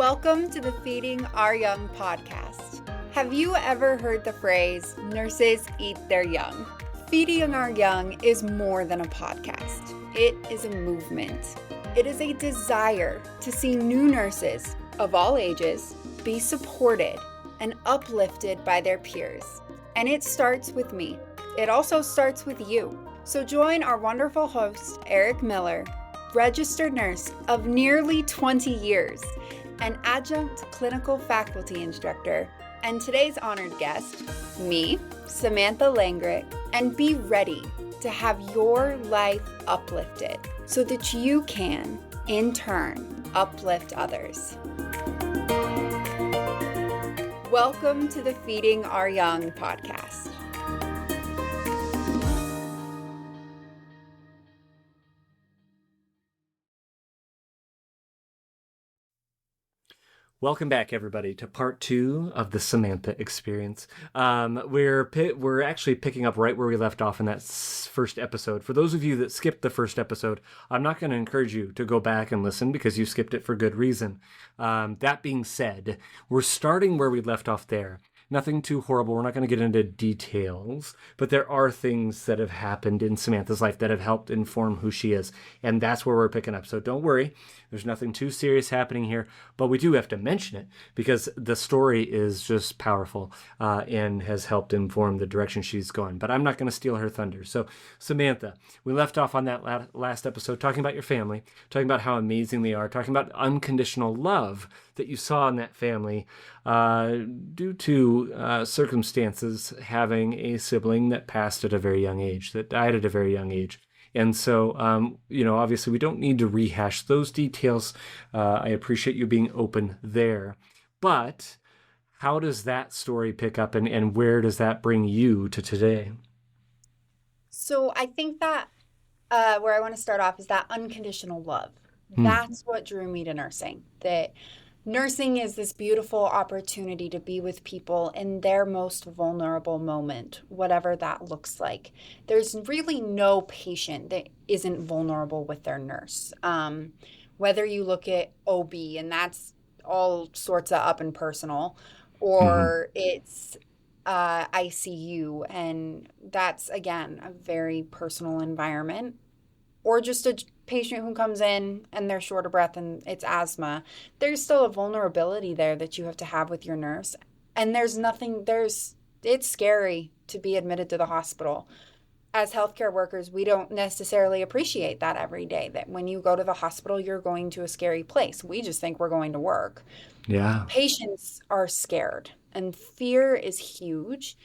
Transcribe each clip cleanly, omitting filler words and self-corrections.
Welcome to the Feeding Our Young podcast. Have you ever heard the phrase, nurses eat their young? Feeding Our Young is more than a podcast. It is a movement. It is a desire to see new nurses of all ages be supported and uplifted by their peers. And it starts with me. It also starts with you. So join our wonderful host, Eric Miller, registered nurse of nearly 20 years, an adjunct clinical faculty instructor, and today's honored guest, me, Samantha Langrick, and be ready to have your life uplifted so that you can, in turn, uplift others. Welcome to the Feeding Our Young podcast. Welcome back, everybody, to part 2 of the Samantha experience. We're actually picking up right where we left off in that first episode. For those of you that skipped the first episode, I'm not going to encourage you to go back and listen because you skipped it for good reason. That being said, we're starting where we left off there. Nothing too horrible. We're not going to get into details, but there are things that have happened in Samantha's life that have helped inform who she is, and that's where we're picking up. So don't worry. There's nothing too serious happening here, but we do have to mention it because the story is just powerful and has helped inform the direction she's going. But I'm not going to steal her thunder. So Samantha, we left off on that last episode talking about your family, talking about how amazing they are, talking about unconditional love that you saw in that family due to circumstances having a sibling that passed at a very young age, that died at a very young age. And so, obviously we don't need to rehash those details. I appreciate you being open there. But how does that story pick up and where does that bring you to today? So I think that where I want to start off is that unconditional love. That's what drew me to nursing. That nursing is this beautiful opportunity to be with people in their most vulnerable moment, whatever that looks like. There's really no patient that isn't vulnerable with their nurse. Whether you look at OB, and that's all sorts of up and personal, or it's ICU, and that's, again, a very personal environment, or just a patient who comes in and they're short of breath and it's asthma, there's still a vulnerability there that you have to have with your nurse. And it's scary to be admitted to the hospital. As healthcare workers, we don't necessarily appreciate that every day, that when you go to the hospital, you're going to a scary place. We just think we're going to work. Yeah. Patients are scared and fear is huge.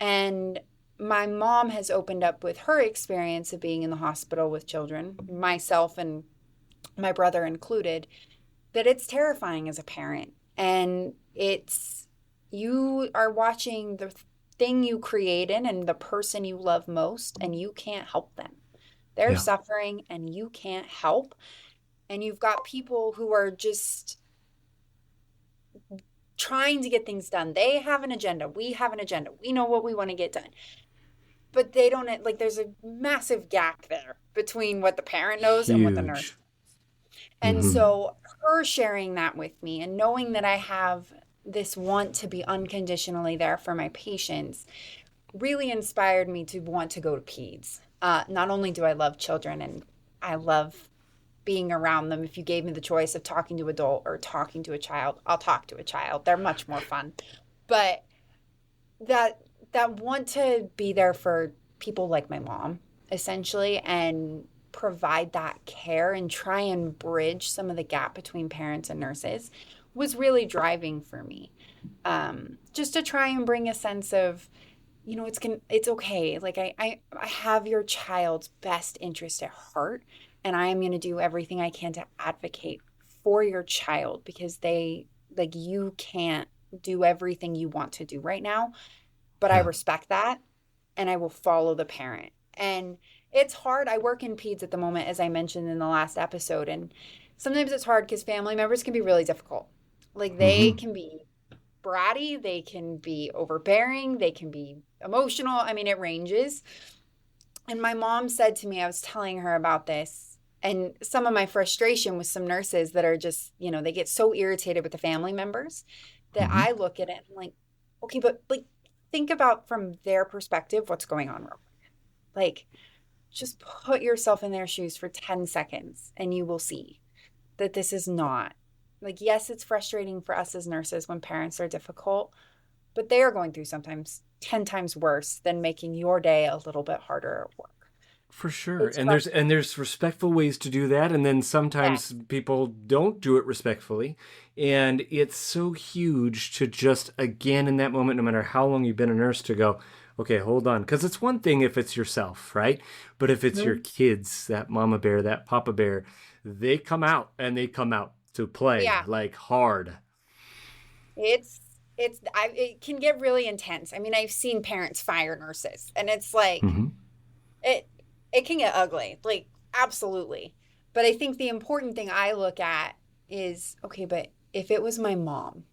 And my mom has opened up with her experience of being in the hospital with children, myself and my brother included, that it's terrifying as a parent. And you are watching the thing you created and the person you love most, and you can't help them. They're suffering and you can't help. And you've got people who are just trying to get things done. They have an agenda. We have an agenda. We know what we want to get done. But they don't, there's a massive gap there between what the parent knows and what the nurse knows. And so her sharing that with me and knowing that I have this want to be unconditionally there for my patients really inspired me to want to go to peds. Not only do I love children and I love being around them. If you gave me the choice of talking to an adult or talking to a child, I'll talk to a child. They're much more fun. But that want to be there for people like my mom, essentially, and provide that care and try and bridge some of the gap between parents and nurses was really driving for me. Just to try and bring a sense of, it's okay. Like I have your child's best interest at heart, and I am going to do everything I can to advocate for your child because you can't do everything you want to do right now. But I respect that, and I will follow the parent. And it's hard. I work in peds at the moment, as I mentioned in the last episode. And sometimes it's hard because family members can be really difficult. They can be bratty. They can be overbearing. They can be emotional. I mean, it ranges. And my mom said to me, I was telling her about this And some of my frustration with some nurses that are just, they get so irritated with the family members that Mm-hmm. I look at it and I'm like, okay, but like, think about from their perspective what's going on real quick. Like, just put yourself in their shoes for 10 seconds and you will see that this is not like, yes, it's frustrating for us as nurses when parents are difficult, but they are going through sometimes 10 times worse than making your day a little bit harder at work. For sure. It's And frustrating. there's respectful ways to do that, and then Yeah. sometimes people don't do it respectfully. And it's so huge to just again in that moment, no matter how long you've been a nurse, to go, okay, hold on. Because it's one thing if it's yourself, right? But if it's your Mhm. kids, that mama bear, that papa bear, they come out and they come out to play Yeah. like hard. It's it can get really intense. I mean, I've seen parents fire nurses and it's like Mm-hmm. it it can get ugly. Like absolutely. But I think the important thing I look at is okay, but if it was my mom,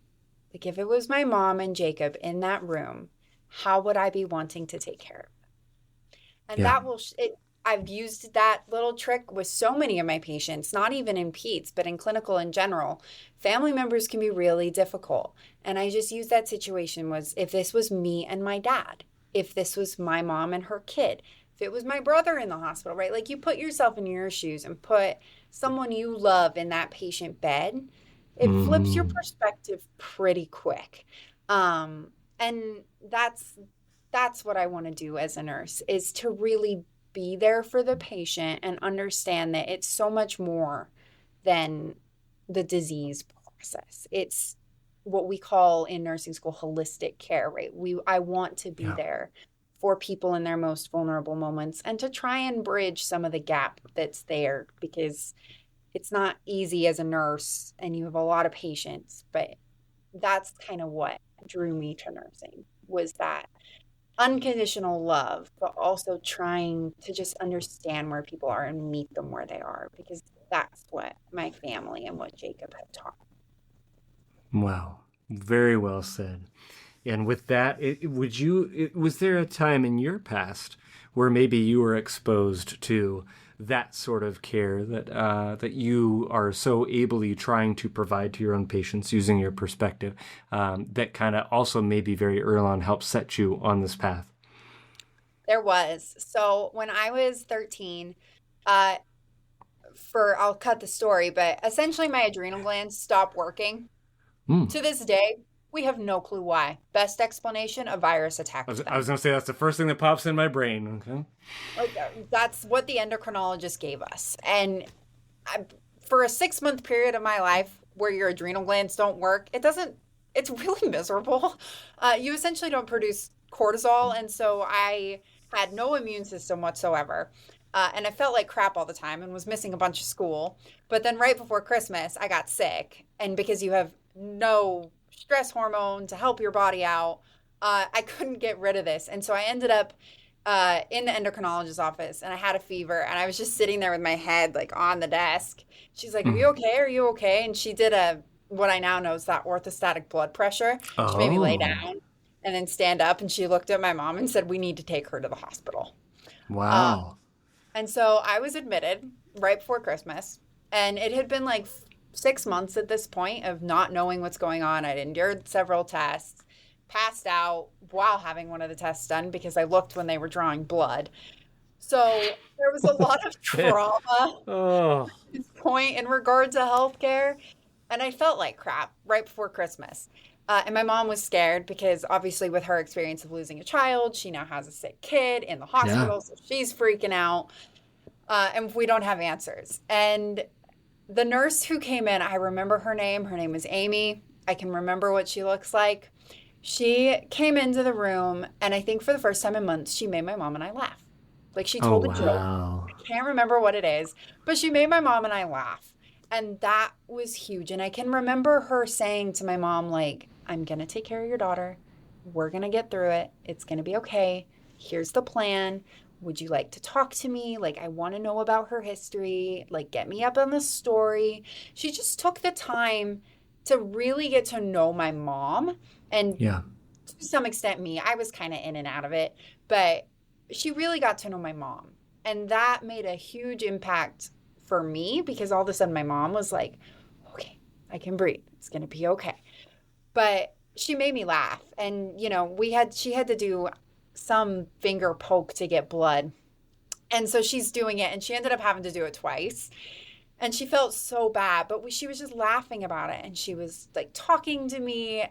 like if it was my mom and Jacob in that room, how would I be wanting to take care of? And Yeah. that will, I've used that little trick with so many of my patients, not even in peds, but in clinical in general. Family members can be really difficult. And I just use that situation was if this was me and my dad, if this was my mom and her kid, if it was my brother in the hospital, right? Like you put yourself in your shoes and put someone you love in that patient bed, it flips your Mm-hmm. perspective pretty quick. And that's what I want to do as a nurse is to really be there for the patient and understand that it's so much more than the disease process. It's what we call in nursing school holistic care, right? I want to be Yeah. there for people in their most vulnerable moments and to try and bridge some of the gap that's there because it's not easy as a nurse and you have a lot of patients, but that's kind of what drew me to nursing was that unconditional love, but also trying to just understand where people are and meet them where they are, because that's what my family and what Jacob had taught. Wow. Very well said. And with that, was there a time in your past where maybe you were exposed to that sort of care that you are so ably trying to provide to your own patients using your perspective, that kind of also maybe very early on helped set you on this path? There was. So when I was 13, uh, I'll cut the story, but essentially my adrenal glands stopped working. Hmm. To this day, we have no clue why. Best explanation, a virus attacked I was them. going to say that's the first thing that pops in my brain. Okay. Like that's what the endocrinologist gave us. And I, for a 6 month period of my life where your adrenal glands don't work, it's really miserable. You essentially don't produce cortisol. And so I had no immune system whatsoever. And I felt like crap all the time and was missing a bunch of school. But then right before Christmas, I got sick. And because you have no stress hormone to help your body out, I couldn't get rid of this. And so I ended up in the endocrinologist's office and I had a fever and I was just sitting there with my head like on the desk. She's like, "Are you Mm. okay? Are you okay?" And she did what I now know is that orthostatic blood pressure. She made me lay Oh, down and then stand up and she looked at my mom and said, "We need to take her to the hospital." Uh, wow. and so I was admitted right before Christmas and it had been like 6 months at this point of not knowing what's going on. I'd endured several tests, passed out while having one of the tests done because I looked when they were drawing blood. So there was a lot of trauma Oh, at this point in regard to healthcare. And I felt like crap right before Christmas. And my mom was scared because obviously, with her experience of losing a child, she now has a sick kid in the yeah. hospital. So she's freaking out. And we don't have answers. And the nurse who came in, I remember her name. Her name was Amy. I can remember what she looks like. She came into the room, and I think for the first time in months, she made my mom and I laugh. Like she Oh, told a joke. wow. I can't remember what it is, but she made my mom and I laugh. And that was huge. And I can remember her saying to my mom, like, "I'm going to take care of your daughter. We're going to get through it. It's going to be okay. Here's the plan. Would you like to talk to me? Like, I want to know about her history. Like, get me up on the story." She just took the time to really get to know my mom and Yeah. to some extent me. I was kind of in and out of it, but she really got to know my mom. And that made a huge impact for me, because all of a sudden my mom was like, okay, I can breathe. It's going to be okay. But she made me laugh. And, she had to do some finger poke to get blood. And so she's doing it, and she ended up having to do it twice. And she felt so bad, but she was just laughing about it. And she was like talking to me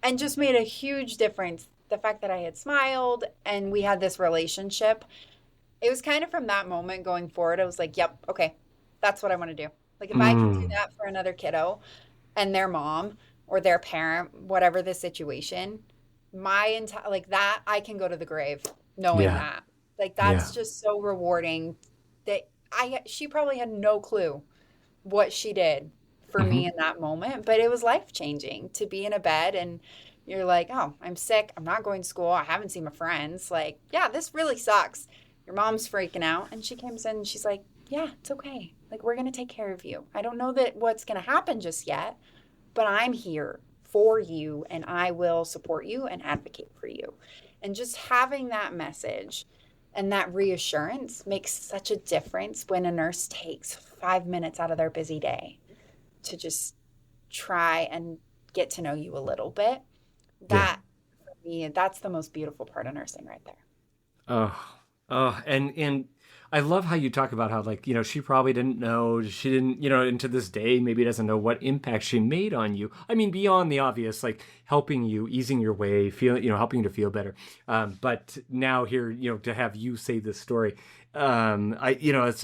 and just made a huge difference. The fact that I had smiled and we had this relationship, it was kind of from that moment going forward. I was like, yep, okay, that's what I want to do. Like if I can do Mm. that for another kiddo and their mom or their parent, whatever the situation, my entire, like that, I can go to the grave knowing Yeah. that. Like Yeah. that's just so rewarding that she probably had no clue what she did for me Hmm. in that moment, but it was life changing to be in a bed and you're like, oh, I'm sick. I'm not going to school. I haven't seen my friends. Like, yeah, this really sucks. Your mom's freaking out. And she comes in and she's like, yeah, it's okay. Like, we're going to take care of you. I don't know that what's going to happen just yet, but I'm here for you and I will support you and advocate for you. And just having that message and that reassurance makes such a difference when a nurse takes 5 minutes out of their busy day to just try and get to know you a little bit. Yeah. That, for me, that's the most beautiful part of nursing right there. Oh, and I love how you talk about how, like, she probably didn't know, she didn't, and to this day maybe doesn't know what impact she made on you. I mean, beyond the obvious, like helping you, easing your way, feeling, helping you to feel better. But now here, to have you say this story, those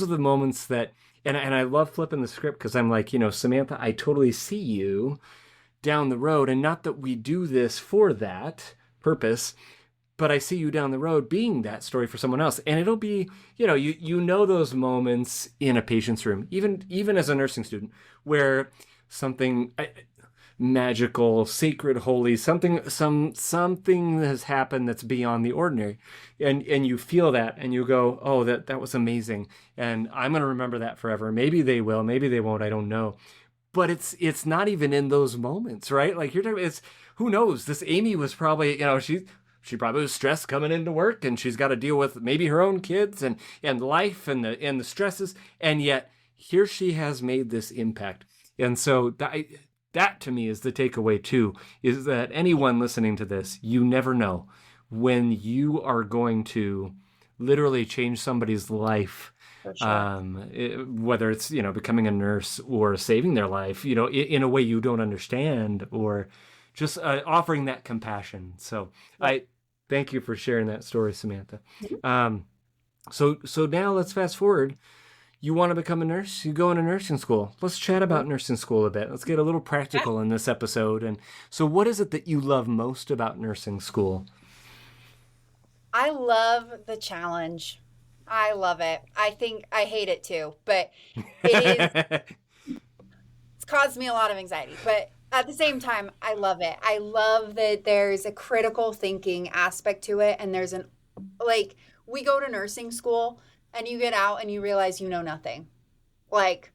are the moments that, and I love flipping the script because I'm like, Samantha, I totally see you down the road, and not that we do this for that purpose, but I see you down the road being that story for someone else. And it'll be, you know those moments in a patient's room, even as a nursing student, where something magical, sacred, holy, something has happened that's beyond the ordinary. And you feel that and you go, oh, that was amazing. And I'm gonna remember that forever. Maybe they will, maybe they won't, I don't know. But it's not even in those moments, right? Like you're talking, it's who knows? This Amy was probably, she probably was stressed coming into work, and she's got to deal with maybe her own kids and life and the stresses, and yet here she has made this impact. And so that to me is the takeaway too, is that anyone listening to this, you never know when you are going to literally change somebody's life, For sure. whether it's becoming a nurse or saving their life, in a way you don't understand, or just offering that compassion. So Yep. I thank you for sharing that story, Samantha. Um, so now let's fast forward. You want to become a nurse? You go into nursing school. Let's chat about nursing school a bit. Let's get a little Yeah. practical in this episode. And so, what is it that you love most about nursing school? I love the challenge. I love it. I think I hate it too, but it is, it's caused me a lot of anxiety. But at the same time, I love it. I love that there's a critical thinking aspect to it. And like, we go to nursing school and you get out and you realize you know nothing. Like,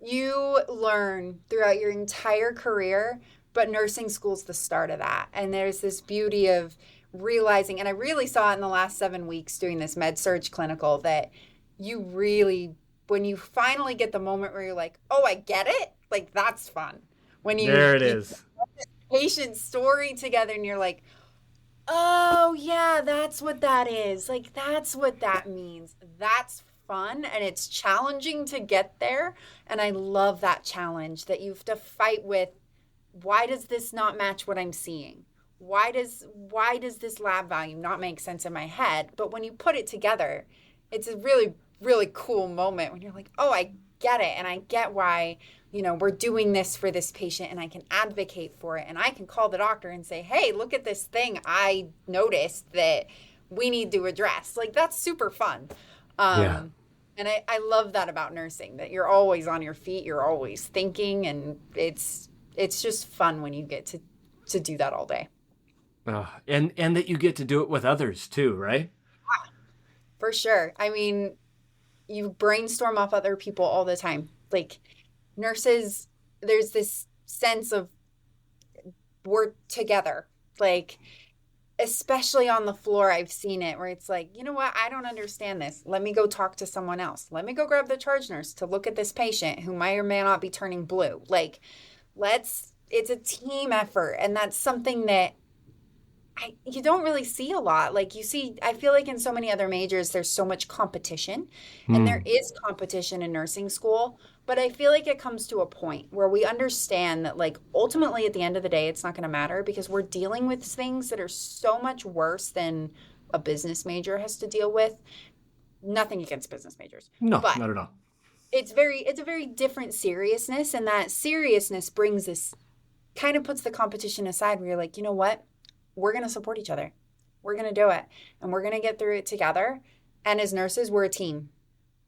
you learn throughout your entire career, but nursing school's the start of that. And there's this beauty of realizing, and I really saw it in the last 7 weeks doing this med surge clinical, that you really, when you finally get the moment where you're like, oh, I get it, like that's fun. When There it you is. patient story together and you're like, oh, yeah, that's what that is. Like, that's what that means. That's fun and it's challenging to get there. And I love that challenge that you have to fight with. Why does this not match what I'm seeing? Why does this lab value not make sense in my head? But when you put it together, it's a really, really cool moment when you're like, oh, I get it. And I get why, we're doing this for this patient and I can advocate for it. And I can call the doctor and say, hey, look at this thing I noticed that we need to address. Like, that's super fun. Yeah. And I love that about nursing, that you're always on your feet, you're always thinking, and it's just fun when you get to do that all day. And that you get to do it with others too, right? For sure. I mean, you brainstorm off other people all the time. Like, nurses, there's this sense of we're together. Like, especially on the floor, I've seen it where it's like, you know what? I don't understand this. Let me go talk to someone else. Let me go grab the charge nurse to look at this patient who may or may not be turning blue. Like, it's a team effort. And that's something that you don't really see a lot. Like you see, I feel like in so many other majors, there's so much competition, and there Mm. is competition in nursing school. But I feel like it comes to a point where we understand that, like, ultimately at the end of the day, it's not going to matter because we're dealing with things that are so much worse than a business major has to deal with. Nothing against business majors, No, but not at all. it's a very different seriousness, and that seriousness brings this kind of puts the competition aside where you're like, you know what? We're going to support each other. We're going to do it and we're going to get through it together. And as nurses, we're a team.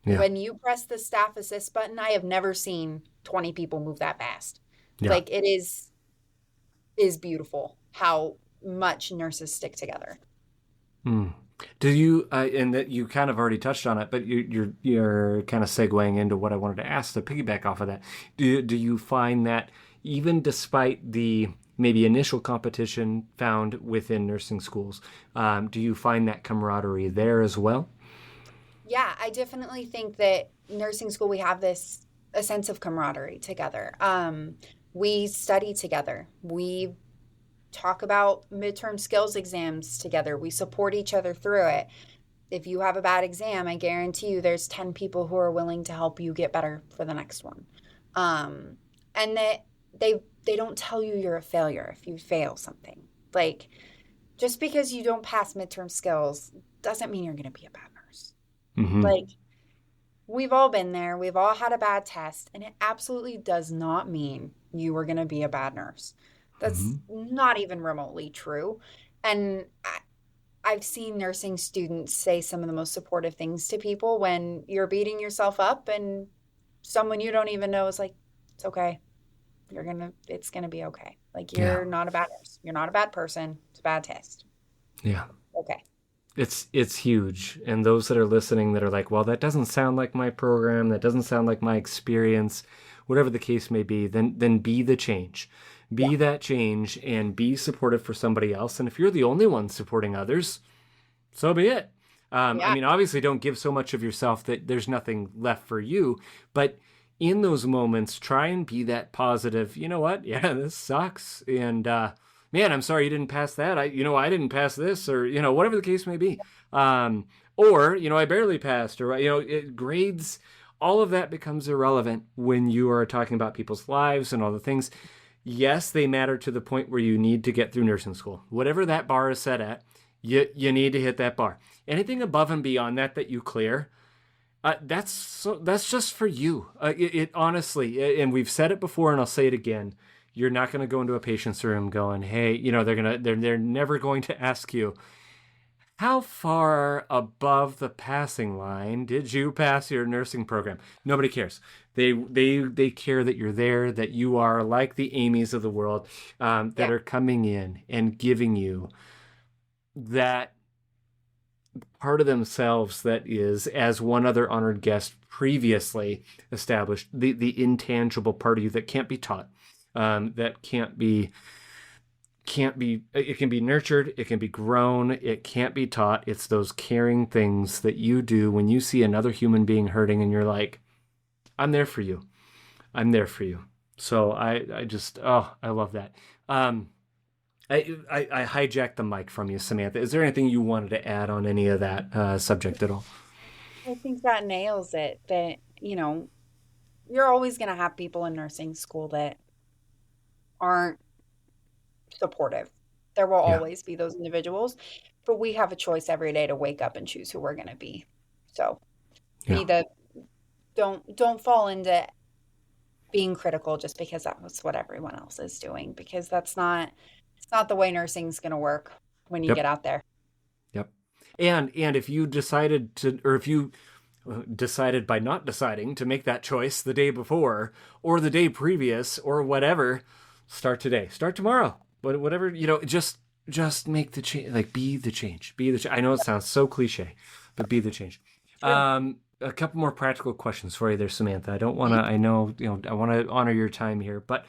Yeah. When you press the staff assist button, I have never seen 20 people move that fast. Yeah. Like it is beautiful how much nurses stick together. Mm. Do you, and that you kind of already touched on it, but you're kind of segueing into what I wanted to ask to piggyback off of that. Do you find that even despite the maybe initial competition found within nursing schools, do you find that camaraderie there as well? Yeah, I definitely think that nursing school, we have a sense of camaraderie together. We study together. We talk about midterm skills exams together. We support each other through it. If you have a bad exam, I guarantee you there's 10 people who are willing to help you get better for the next one. Um, and that they don't tell you you're a failure if you fail something. Like just because you don't pass midterm skills doesn't mean you're going to be a bad nurse. Mm-hmm. Like we've all been there. We've all had a bad test, and it absolutely does not mean you were going to be a bad nurse. Mm-hmm. That's not even remotely true. And I've seen nursing students say some of the most supportive things to people when you're beating yourself up, and someone you don't even know is like, it's okay. It's gonna be okay. Like Yeah. you're not a bad nurse. You're not a bad person. It's a bad test. Yeah. Okay. It's huge. And those that are listening that are like, well, that doesn't sound like my program, that doesn't sound like my experience, whatever the case may be, then be the change. Yeah. Be that change and be supportive for somebody else. And if you're the only one supporting others, so be it. I Yeah. mean, obviously, don't give so much of yourself that there's nothing left for you. But in those moments, try and be that positive. You know what? Yeah, this sucks. And man, I'm sorry you didn't pass that. I didn't pass this, or whatever the case may be. Or I barely passed, or grades. All of that becomes irrelevant when you are talking about people's lives and all the things. Yes, they matter to the point where you need to get through nursing school. Whatever that bar is set at, you need to hit that bar. Anything above and beyond that you clear, that's just for you. It honestly, and we've said it before, and I'll say it again. You're not going to go into a patient's room going, "Hey, they're never going to ask you how far above the passing line did you pass your nursing program." Nobody cares. They care that you're there, that you are like the Amy's of the world, that Yeah. are coming in and giving you that part of themselves that is, as one other honored guest previously established, the intangible part of you that can't be taught, that can't be it can be nurtured, it can be grown, it can't be taught. It's those caring things that you do when you see another human being hurting and you're like, I'm there for you. I'm there for you. So I just, I love that. I hijacked the mic from you, Samantha. Is there anything you wanted to add on any of that subject at all? I think that nails it. That, you're always going to have people in nursing school that aren't supportive. There will Yeah. always be those individuals, but we have a choice every day to wake up and choose who we're going to be. So be Yeah. the don't fall into being critical just because that was what everyone else is doing, because it's not the way nursing's going to work when you Yep. get out there. Yep. And if you decided to, or if you decided by not deciding to make that choice the day before or the day previous or whatever, start today. Start tomorrow. But whatever, just make the change. Like, be the change. Be the change. I know it sounds so cliche, but be the change. True. A couple more practical questions for you there, Samantha. I don't want to, I know, I want to honor your time here, but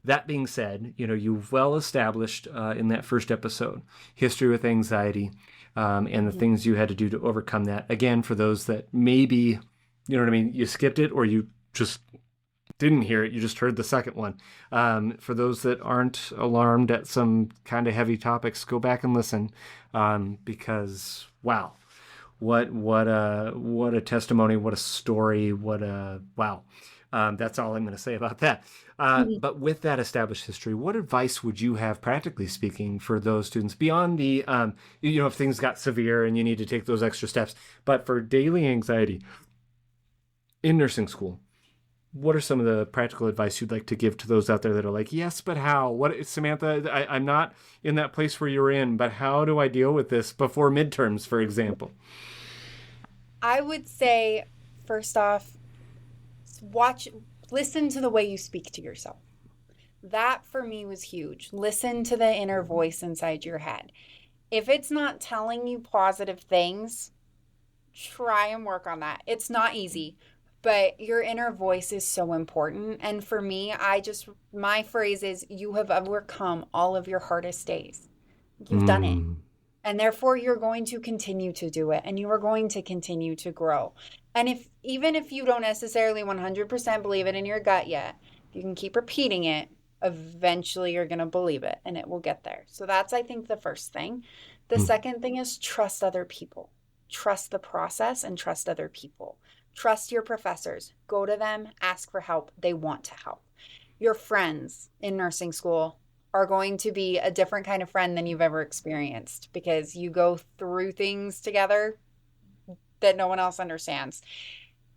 That being said, you've well established in that first episode history with anxiety, and the things you had to do to overcome that. Again, for those that maybe, you know what I mean, you skipped it or you just didn't hear it, you just heard the second one. For those that aren't alarmed at some kind of heavy topics, go back and listen, because wow, what a testimony, what a story, wow. That's all I'm going to say about that. But with that established history, what advice would you have, practically speaking, for those students beyond the, if things got severe and you need to take those extra steps, but for daily anxiety in nursing school? What are some of the practical advice you'd like to give to those out there that are like, yes, but how? What, Samantha, I'm not in that place where you're in, but how do I deal with this before midterms, for example? I would say, first off, listen to the way you speak to yourself. That for me was huge. Listen to the inner voice inside your head. If it's not telling you positive things, try and work on that. It's not easy, but your inner voice is so important. And for me, my phrase is, you have overcome all of your hardest days. You've done it. And therefore, you're going to continue to do it, and you are going to continue to grow. And even if you don't necessarily 100% believe it in your gut yet, you can keep repeating it. Eventually, you're going to believe it, and it will get there. So that's, I think, the first thing. The second thing is trust other people. Trust the process and trust other people. Trust your professors. Go to them, ask for help. They want to help. Your friends in nursing school are going to be a different kind of friend than you've ever experienced, because you go through things together that no one else understands.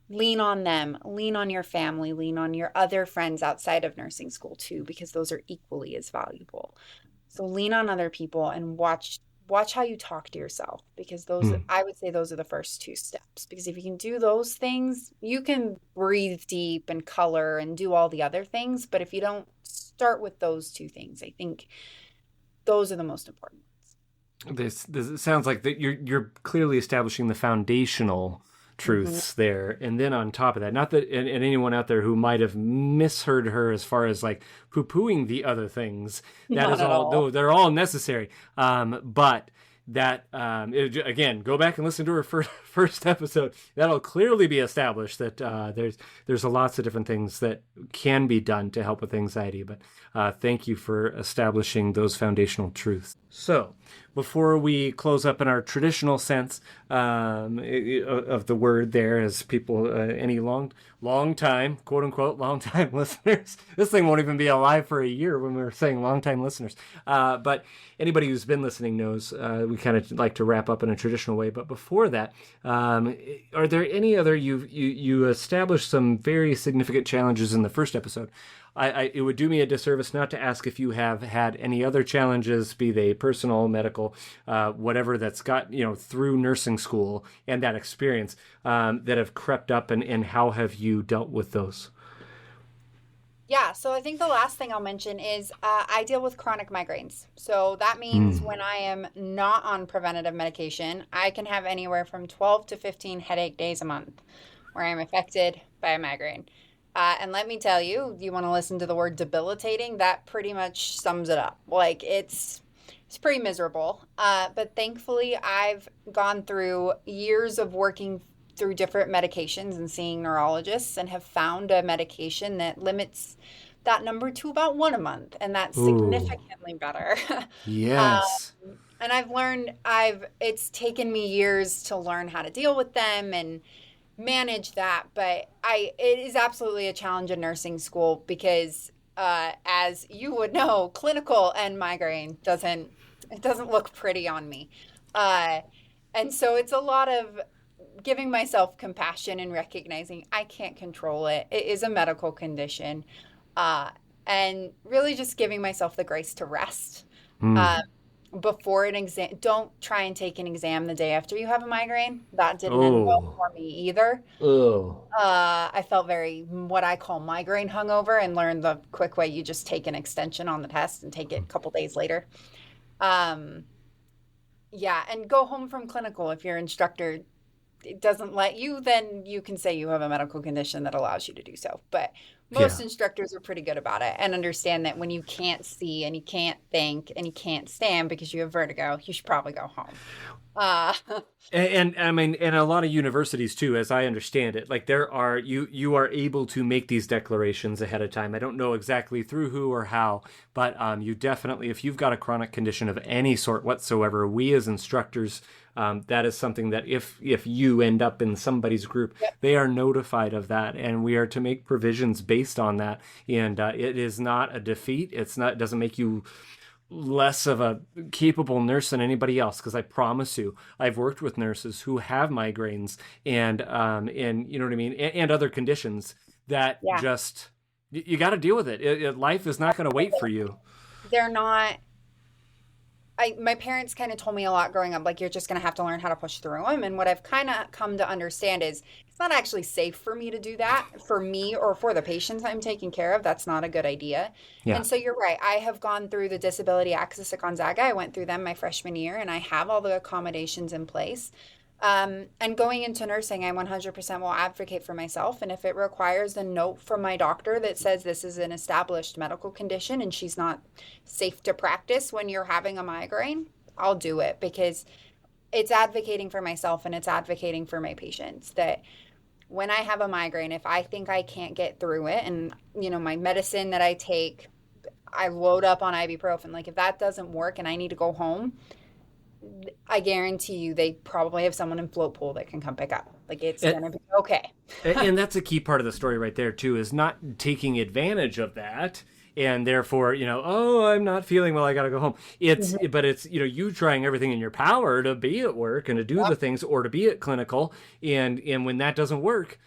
Lean on them, lean on your family, lean on your other friends outside of nursing school too, because those are equally as valuable. So lean on other people and watch how you talk to yourself, because I would say those are the first two steps. Because if you can do those things, you can breathe deep and color and do all the other things. But if you don't start with those two things, I think those are the most important ones. This sounds like that you're clearly establishing the foundational truths there, and then on top of that, not that and anyone out there who might have misheard her as far as like poo-pooing the other things, that is all, they're all necessary, but that again, go back and listen to her first episode. That'll clearly be established that there's lots of different things that can be done to help with anxiety, but thank you for establishing those foundational truths. So before we close up in our traditional sense of the word there, as people, any long time, quote unquote, long time listeners, this thing won't even be alive for a year when we're saying long time listeners. But anybody who's been listening knows we kind of like to wrap up in a traditional way. But before that, are there any other, you established some very significant challenges in the first episode. It would do me a disservice not to ask if you have had any other challenges, be they personal, medical, whatever, that's got, through nursing school and that experience, that have crept up, and how have you dealt with those? Yeah, so I think the last thing I'll mention is I deal with chronic migraines. So that means when I am not on preventative medication, I can have anywhere from 12 to 15 headache days a month where I'm affected by a migraine. And let me tell you, you want to listen to the word debilitating, that pretty much sums it up. Like, it's pretty miserable. But thankfully, I've gone through years of working through different medications and seeing neurologists, and have found a medication that limits that number to about one a month. And that's significantly better. Yes. And I've learned, it's taken me years to learn how to deal with them and manage that, but it is absolutely a challenge in nursing school, because as you would know, clinical and migraine doesn't look pretty on me, and so it's a lot of giving myself compassion and recognizing I can't control it. It is a medical condition, and really just giving myself the grace to rest. Before an exam. Don't try and take an exam the day after you have a migraine. That didn't end well for me either. I felt very, what I call migraine hungover, and learned the quick way: you just take an extension on the test and take it a couple days later. And go home from clinical. If your instructor doesn't let you, then you can say you have a medical condition that allows you to do so. But Most instructors are pretty good about it and understand that when you can't see and you can't think and you can't stand because you have vertigo, you should probably go home. Uh, And I mean, and a lot of universities too, as I understand it, like you are able to make these declarations ahead of time. I don't know exactly through who or how, but you definitely, if you've got a chronic condition of any sort whatsoever, we as instructors, that is something that if you end up in somebody's group, yep. they are notified of that, and we are to make provisions based on that. And it is not a defeat. It doesn't make you less of a capable nurse than anybody else, because I promise you, I've worked with nurses who have migraines and you know what I mean, and other conditions that just you got to deal with it. Life is not going to wait for you. They're not. My parents kind of told me a lot growing up, like, you're just going to have to learn how to push through them. And what I've kind of come to understand is it's not actually safe for me to do that for me or for the patients I'm taking care of. That's not a good idea. Yeah. And so you're right. I have gone through the disability access at Gonzaga. I went through them my freshman year and I have all the accommodations in place. And going into nursing, I 100% will advocate for myself. And if it requires a note from my doctor that says this is an established medical condition and she's not safe to practice when you're having a migraine, I'll do it, because it's advocating for myself and it's advocating for my patients that when I have a migraine, if I think I can't get through it and, you know, my medicine that I take, I load up on ibuprofen. Like, if that doesn't work and I need to go home, I guarantee you they probably have someone in float pool that can come pick up. Like, it's going to be okay. And that's a key part of the story right there too, is not taking advantage of that. And therefore, you know, oh, I'm not feeling well, I got to go home. But it's, you know, you trying everything in your power to be at work and to do the things or to be at clinical. And when that doesn't work,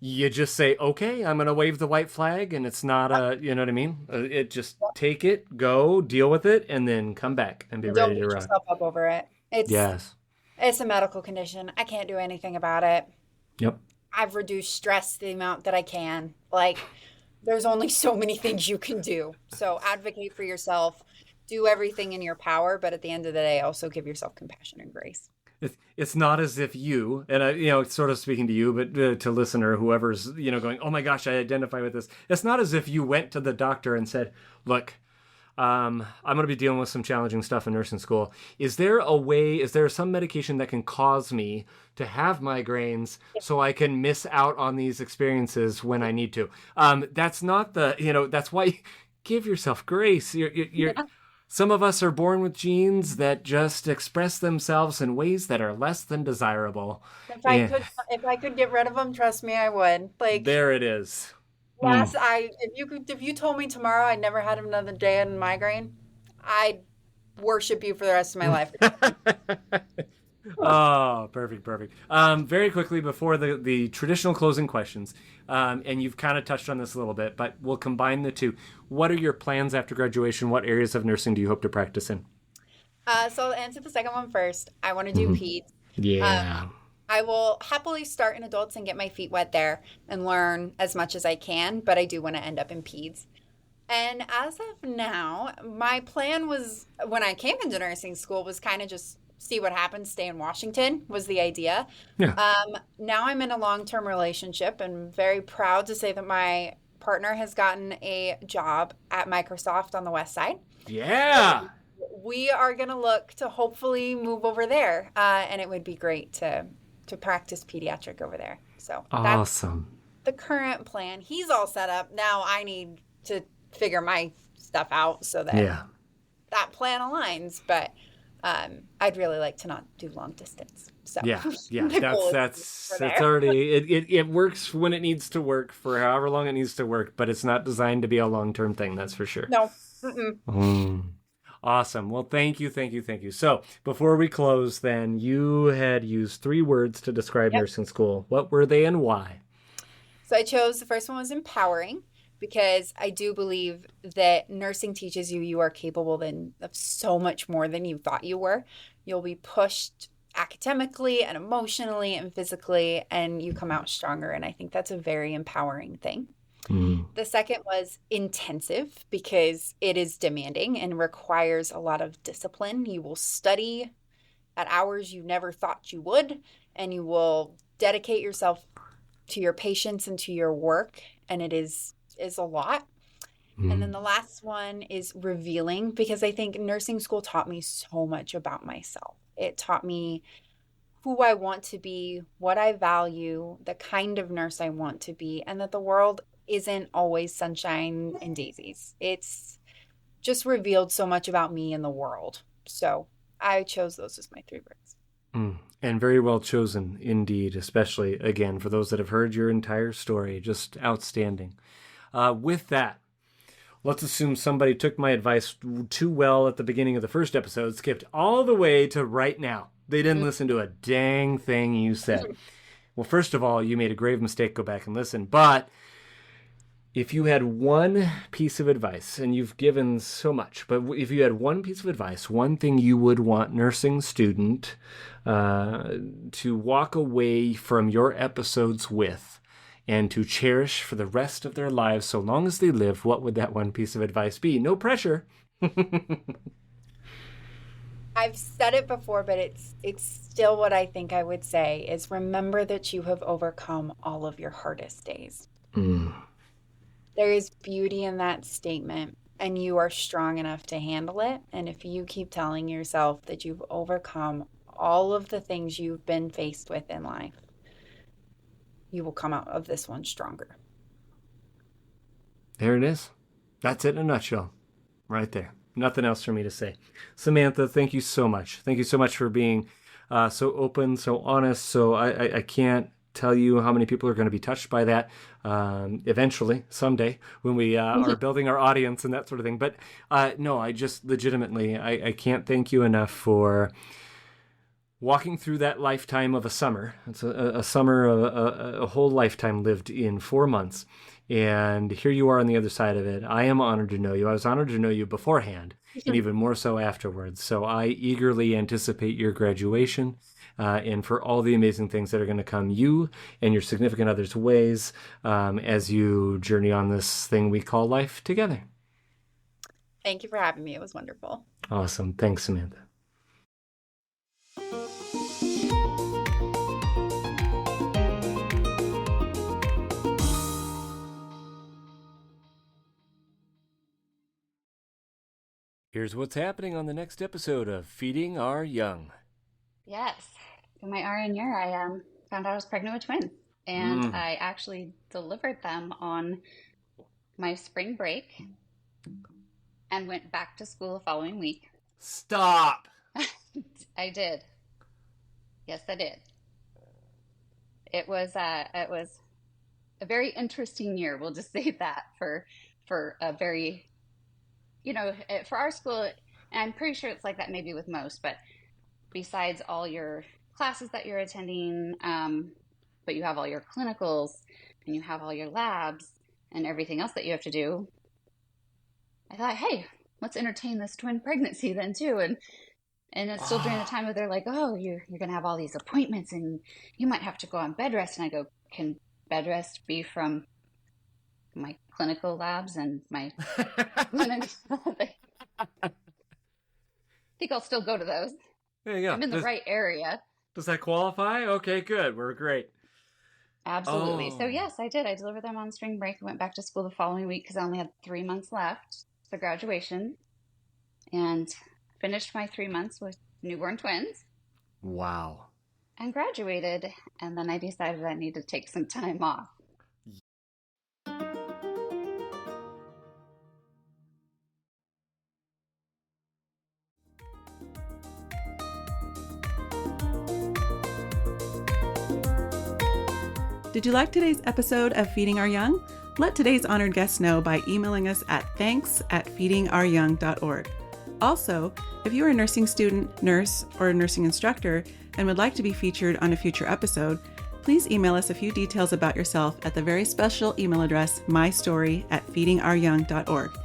you just say, okay, I'm going to wave the white flag, and it's not you know what I mean? It just take it, go, deal with it, and then come back and be ready to run. Don't beat yourself up over it. It's a medical condition. I can't do anything about it. Yep. I've reduced stress the amount that I can. Like, there's only so many things you can do. So advocate for yourself, do everything in your power, but at the end of the day, also give yourself compassion and grace. It's not as if you, and you know, sort of speaking to you, but to listener, whoever's, you know, going, oh my gosh, I identify with this. It's not as if you went to the doctor and said, look, I'm going to be dealing with some challenging stuff in nursing school. Is there some medication that can cause me to have migraines so I can miss out on these experiences when I need to? That's not that's why give yourself grace. You're Some of us are born with genes that just express themselves in ways that are less than desirable. If I could get rid of them, trust me, I would. Like, there it is. Yes, if you told me tomorrow I'd never had another day in migraine, I'd worship you for the rest of my life. Oh, perfect. Very quickly before the traditional closing questions, and you've kind of touched on this a little bit, but we'll combine the two. What are your plans after graduation? What areas of nursing do you hope to practice in? So I'll answer the second one first. I want to do peds. Yeah. I will happily start in adults and get my feet wet there and learn as much as I can, but I do want to end up in peds. And as of now, my plan was, when I came into nursing school, was kind of just see what happens, stay in Washington was the idea. Yeah. Now I'm in a long-term relationship and very proud to say that my partner has gotten a job at Microsoft on the West Side. Yeah. We are going to look to hopefully move over there. And it would be great to practice pediatric over there. So awesome. That's the current plan. He's all set up. Now I need to figure my stuff out so that that plan aligns. But I'd really like to not do long distance. So that's already it works when it needs to work for however long it needs to work, but it's not designed to be a long-term thing. That's for sure. No. Awesome. Well, thank you. So before we close, then, you had used 3 words to describe nursing school. What were they and why? So I chose, the first one was empowering, because I do believe that nursing teaches you are capable of so much more than you thought you were. You'll be pushed academically and emotionally and physically, and you come out stronger. And I think that's a very empowering thing. The second was intensive, because it is demanding and requires a lot of discipline. You will study at hours you never thought you would, and you will dedicate yourself to your patients and to your work. And it is is a lot. And then the last one is revealing, because I think nursing school taught me so much about myself. It taught me who I want to be, what I value, the kind of nurse I want to be, and that the world isn't always sunshine and daisies. It's just revealed so much about me and the world. So I chose those as my 3 words. And very well chosen indeed, especially, again, for those that have heard your entire story. Just outstanding. With that, let's assume somebody took my advice too well at the beginning of the first episode, skipped all the way to right now. They didn't listen to a dang thing you said. Well, first of all, you made a grave mistake. Go back and listen. But if you had one piece of advice, and you've given so much, but if you had one piece of advice, one thing you would want nursing student to walk away from your episodes with and to cherish for the rest of their lives so long as they live, what would that one piece of advice be? No pressure. I've said it before, but it's still what I think I would say is remember that you have overcome all of your hardest days. There is beauty in that statement, and you are strong enough to handle it. And if you keep telling yourself that you've overcome all of the things you've been faced with in life, you will come out of this one stronger. There it is. That's it in a nutshell. Right there. Nothing else for me to say. Samantha, thank you so much. Thank you so much for being so open, so honest. So I can't tell you how many people are going to be touched by that eventually, someday, when we are building our audience and that sort of thing. But no, I just legitimately, I can't thank you enough for walking through that lifetime of a summer. It's a summer, a whole lifetime lived in 4 months. And here you are on the other side of it. I am honored to know you. I was honored to know you beforehand, and even more so afterwards. So I eagerly anticipate your graduation and for all the amazing things that are going to come you and your significant other's ways as you journey on this thing we call life together. Thank you for having me. It was wonderful. Awesome. Thanks, Samantha. Here's what's happening on the next episode of Feeding Our Young. Yes. In my RN year, I found out I was pregnant with twins. And I actually delivered them on my spring break and went back to school the following week. Stop! I did. Yes, I did. It was a very interesting year. We'll just say that for a very... for our school, and I'm pretty sure it's like that maybe with most, but besides all your classes that you're attending, but you have all your clinicals and you have all your labs and everything else that you have to do, I thought, hey, let's entertain this twin pregnancy then too. And it's still during the time where they're like, oh, you're going to have all these appointments and you might have to go on bed rest. And I go, can bed rest be from my clinical labs and my I think I'll still go to those. There you go. I'm in the right area. Does that qualify? Okay, good. We're great. Absolutely. So yes, I did. I delivered them on spring break. I went back to school the following week because I only had 3 months left for graduation, and finished my 3 months with newborn twins. Wow. And graduated, and then I decided I needed to take some time off. Did you like today's episode of Feeding Our Young? Let today's honored guests know by emailing us at thanks@feedingouryoung.org. Also, if you are a nursing student, nurse, or a nursing instructor and would like to be featured on a future episode, please email us a few details about yourself at the very special email address mystory@feedingouryoung.org.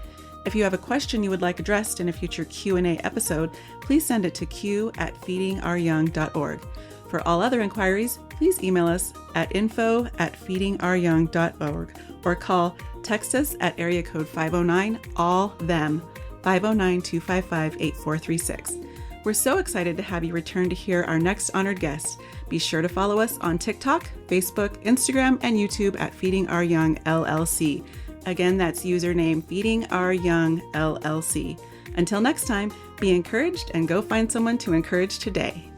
If you have a question you would like addressed in a future Q&A episode, please send it to q@feedingouryoung.org. For all other inquiries, please email us at info@feedingouryoung.org or text us at area code 509-ALL-THEM, 509-255-8436. We're so excited to have you return to hear our next honored guest. Be sure to follow us on TikTok, Facebook, Instagram, and YouTube at Feeding Our Young LLC. Again, that's username Feeding Our Young LLC. Until next time, be encouraged and go find someone to encourage today.